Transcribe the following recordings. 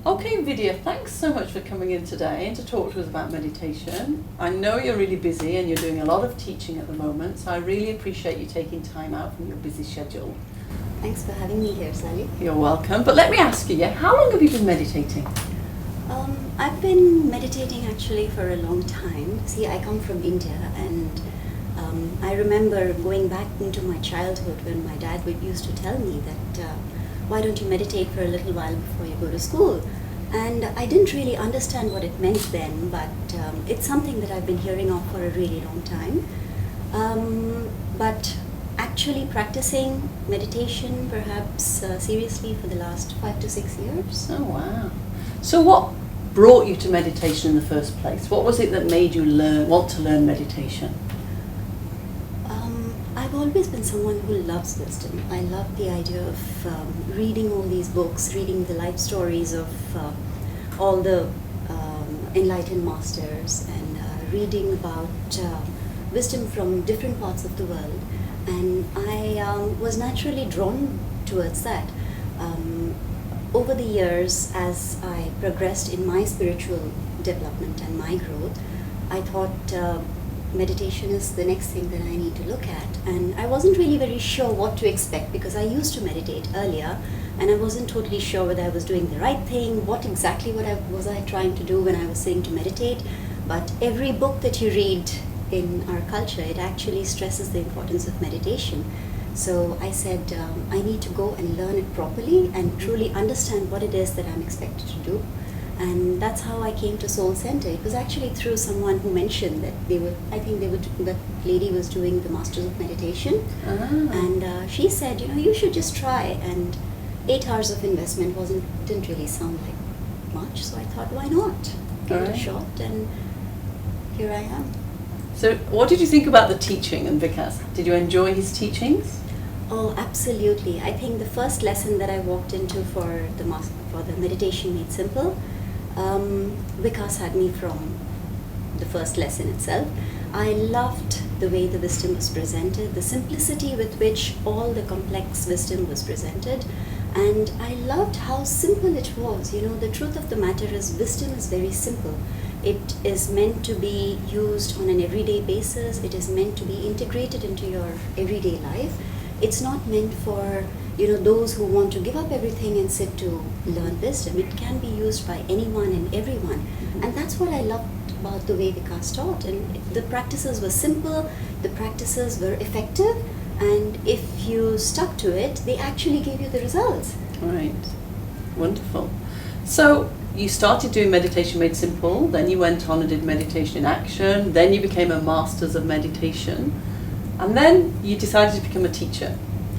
Okay, Vidhya, thanks so much for coming in today and to talk to us about meditation. I know you're really busy and you're doing a lot of teaching at the moment, so I really appreciate you taking time out from your busy schedule. Thanks for having me here, Sally. You're welcome. But let me ask you, how long have you been meditating? I've been meditating actually for a long time. See, I come from India, and I remember going back into my childhood when my dad used to tell me that why don't you meditate for a little while before you go to school? And I didn't really understand what it meant then, but it's something that I've been hearing of for a really long time. But actually practicing meditation perhaps seriously for the last 5 to 6 years. Oh, wow. So what brought you to meditation in the first place? What was it that made you want to learn meditation? I've always been someone who loves wisdom. I love the idea of reading all these books, reading the life stories of all the enlightened masters, and reading about wisdom from different parts of the world. And I was naturally drawn towards that. Over the years, as I progressed in my spiritual development and my growth, I thought meditation is the next thing that I need to look at. And I wasn't really very sure what to expect, because I used to meditate earlier and I wasn't totally sure whether I was doing the right thing, what was I trying to do when I was saying to meditate. But every book that you read in our culture, it actually stresses the importance of meditation. So I said, I need to go and learn it properly and truly understand what it is that I'm expected to do. And that's how I came to SoulCentre. It was actually through someone who mentioned that that lady was doing the Masters of Meditation. And she said, you should just try. And 8 hours of investment didn't really sound like much. So I thought, why not? Give it a shot, and here I am. So what did you think about the teaching and Vikas? Did you enjoy his teachings? Oh, absolutely. I think the first lesson that I walked into for the Meditation Made Simple, Vikas had me from the first lesson itself. I loved the way the wisdom was presented, the simplicity with which all the complex wisdom was presented, and I loved how simple it was. The truth of the matter is, wisdom is very simple. It is meant to be used on an everyday basis. It is meant to be integrated into your everyday life. It's not meant for those who want to give up everything and sit to learn wisdom. It can be used by anyone and everyone. And that's what I loved about the way Vikas taught. And the practices were simple, the practices were effective, and if you stuck to it, they actually gave you the results. Right. Wonderful. So you started doing Meditation Made Simple, then you went on and did Meditation in Action, then you became a Masters of Meditation, and then you decided to become a teacher.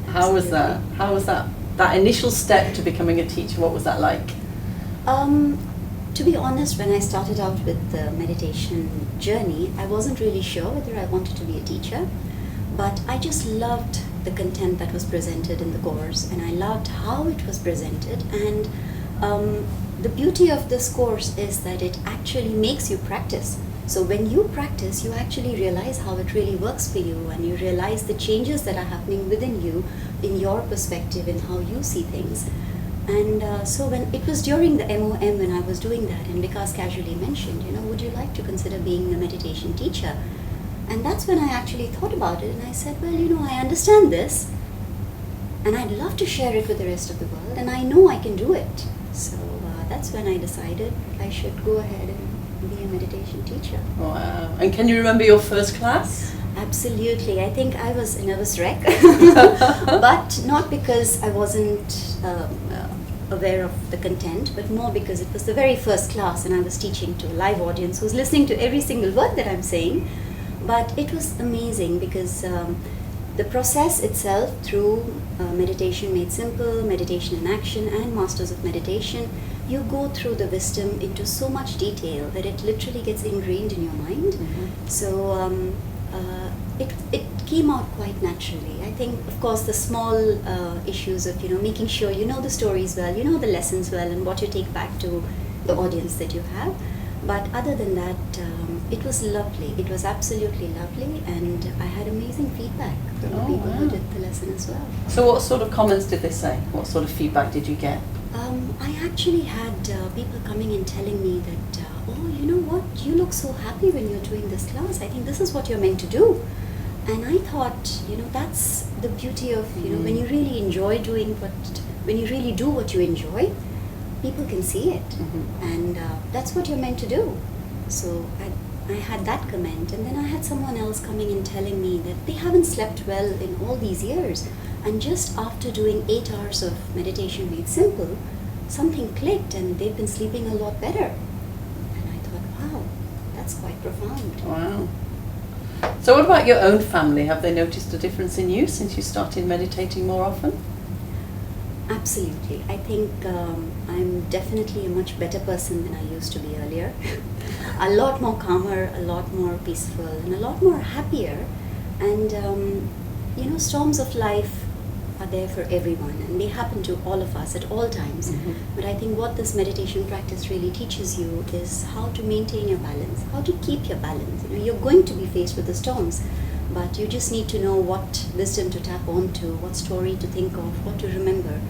How was that? How was that initial step to becoming a teacher? What was that like? To be honest, when I started out with the meditation journey, I wasn't really sure whether I wanted to be a teacher, but I just loved the content that was presented in the course, and I loved how it was presented. And the beauty of this course is that it actually makes you practice. So when you practice, you actually realize how it really works for you, and you realize the changes that are happening within you, in your perspective, in how you see things. And so when it was during the MOM when I was doing that, and Vikas casually mentioned, would you like to consider being a meditation teacher? And that's when I actually thought about it, and I said, well, I understand this, and I'd love to share it with the rest of the world, and I know I can do it. So that's when I decided I should go ahead and be a meditation teacher. Wow. And can you remember your first class? Absolutely. I think I was a nervous wreck, but not because I wasn't aware of the content, but more because it was the very first class and I was teaching to a live audience who's listening to every single word that I'm saying. But it was amazing because the process itself, through Meditation Made Simple, Meditation in Action, and Masters of Meditation, you go through the wisdom into so much detail that it literally gets ingrained in your mind. Mm-hmm. So it came out quite naturally. I think, of course, the small issues of making sure you know the stories well, you know the lessons well, and what you take back to the audience that you have. But other than that, it was lovely. It was absolutely lovely, and I had amazing feedback from the people who did the lesson as well. So what sort of comments did they say? What sort of feedback did you get? I actually had people coming and telling me that, oh, you know what, you look so happy when you're doing this class. I think this is what you're meant to do. And I thought, that's the beauty of, when you really enjoy doing when you really do what you enjoy, people can see it. And that's what you're meant to do. So I had that comment. And then I had someone else coming and telling me that they haven't slept well in all these years. And just after doing 8 hours of meditation made simple, something clicked and they've been sleeping a lot better. And I thought, wow, that's quite profound. Wow. So what about your own family? Have they noticed a difference in you since you started meditating more often? Absolutely. I think I'm definitely a much better person than I used to be earlier. A lot more calmer, a lot more peaceful, and a lot more happier. And, storms of life are there for everyone, and they happen to all of us at all times. But I think what this meditation practice really teaches you is how to maintain your balance, how to keep your balance. You're going to be faced with the storms, but you just need to know what wisdom to tap onto, what story to think of, what to remember,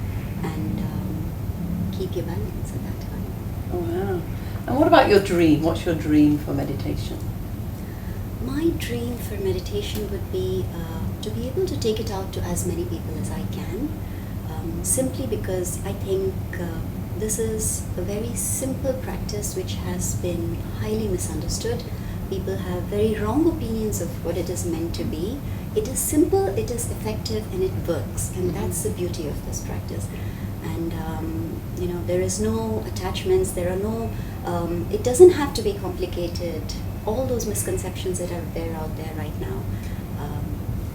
and keep your balance at that time. Oh, wow. And what about your dream? What's your dream for meditation? My dream for meditation would be to be able to take it out to as many people as I can, simply because I think this is a very simple practice which has been highly misunderstood. People have very wrong opinions of what it is meant to be. It is simple, it is effective, and it works, and that's the beauty of this practice. And there is no attachments, there are no, it doesn't have to be complicated. All those misconceptions that are there out there right now,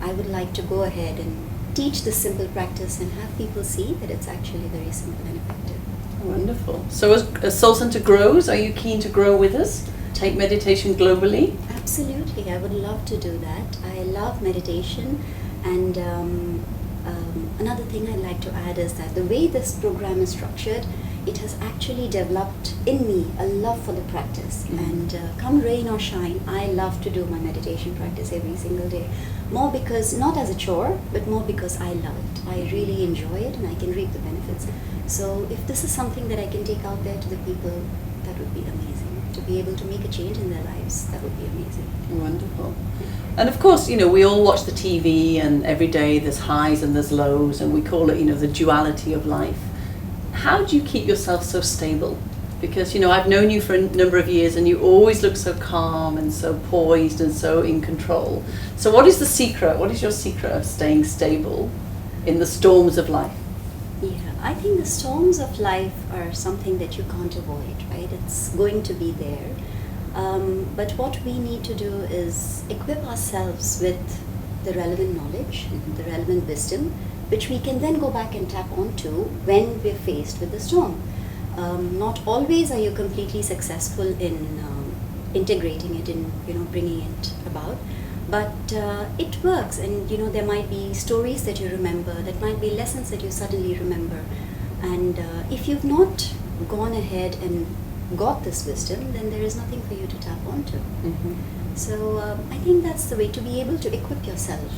I would like to go ahead and teach this simple practice and have people see that it's actually very simple and effective. Wonderful. So as SoulCentre grows, are you keen to grow with us? Take meditation globally? Absolutely, I would love to do that. I love meditation, and another thing I'd like to add is that the way this program is structured, it has actually developed in me a love for the practice. And come rain or shine, I love to do my meditation practice every single day. More because, not as a chore, but more because I love it. I really enjoy it and I can reap the benefits. So if this is something that I can take out there to the people, that would be amazing. To be able to make a change in their lives, that would be amazing. Wonderful. And of course, we all watch the TV, and every day there's highs and there's lows, and we call it, the duality of life. How do you keep yourself so stable? Because, I've known you for a number of years and you always look so calm and so poised and so in control. So what is the secret? What is your secret of staying stable in the storms of life? Yeah, I think the storms of life are something that you can't avoid, right? It's going to be there. But what we need to do is equip ourselves with the relevant knowledge, the relevant wisdom, which we can then go back and tap onto when we're faced with the storm. Not always are you completely successful in integrating it, in bringing it about, but it works. And there might be stories that you remember, that might be lessons that you suddenly remember, and if you've not gone ahead and got this wisdom, then there is nothing for you to tap onto. So I think that's the way to be able to equip yourself.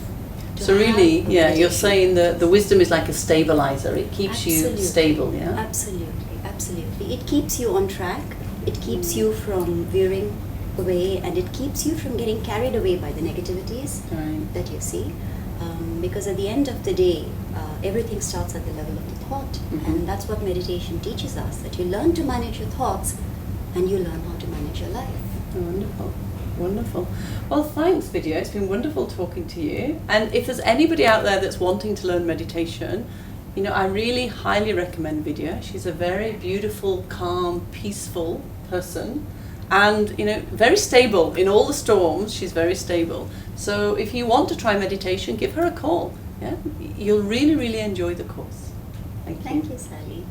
So really, you're saying that the wisdom is like a stabilizer. It keeps you stable, yeah? Absolutely. It keeps you on track. It keeps you from veering away, and it keeps you from getting carried away by the negativities that you see. Because at the end of the day, everything starts at the level of the thought. And that's what meditation teaches us, that you learn to manage your thoughts and you learn how to manage your life. Wonderful. Wonderful. Well, thanks, Vidhya. It's been wonderful talking to you. And if there's anybody out there that's wanting to learn meditation, I really highly recommend Vidhya. She's a very beautiful, calm, peaceful person, and very stable in all the storms. She's very stable. So if you want to try meditation, give her a call. Yeah, you'll really, really enjoy the course. Thank you. Thank you, Sally.